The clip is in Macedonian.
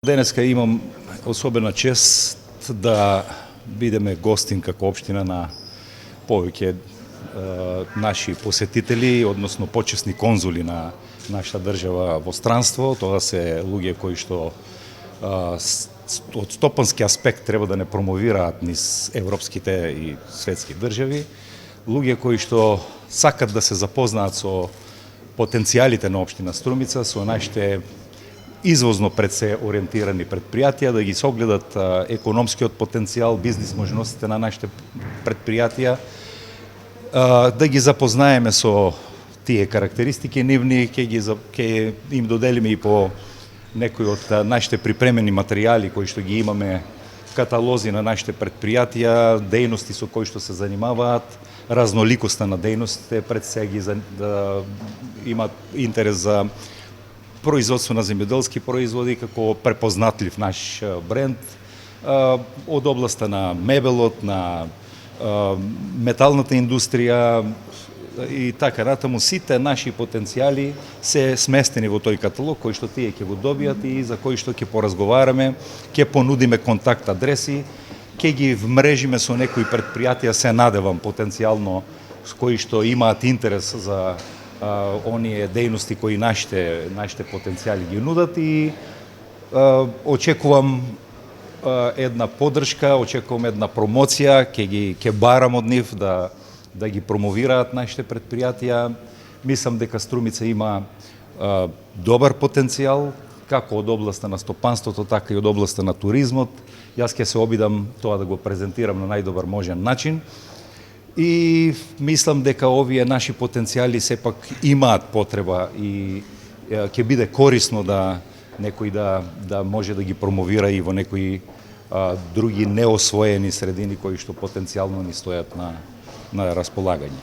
Денеска имам особена чест да бидеме гостин како општина на повеќе наши посетители, односно почесни конзули на нашата држава во странство. Тоа се луѓе кои што од стопански аспект треба да не промовираат низ европските и светски држави. Луѓе кои што сакат да се запознаат со потенцијалите на општина Струмица, со нашите извозно пред се ориентирани предпријатија, да ги согледат економскиот потенцијал, бизнис можностите на нашите предпријатија, да ги запознаеме со тие карактеристики нивни, ќе им доделиме и по некои од нашите припремени материјали кои што ги имаме, каталози на нашите предпријатија, дејности со кои што се занимаваат, разноликоста на дејностите, пред се ги да имаат интерес за производство на земјоделски производи како препознатлив наш бренд, од областа на мебелот, на металната индустрија и така натаму. Сите наши потенцијали се сместени во тој каталог кој што тие ќе го добијат и за кој што ќе поразговараме, ќе понудиме контакт адреси, ќе ги вмрежиме со некои предпријатија, се надевам потенцијално, с кои што имаат интерес за оние дејности кои нашите потенцијали ги нудат, и очекувам една поддршка, очекувам една промоција, ќе барам од нив да ги промовираат нашите предпријатија. Мислам дека Струмица има добар потенцијал, како од областа на стопанството, така и од областа на туризмот. Јас ќе се обидам тоа да го презентирам на најдобар можен начин. И мислам дека овие наши потенцијали сепак имаат потреба и ќе биде корисно да некој да може да ги промовира и во некои други неосвоени средини кои што потенцијално ни стојат на располагање.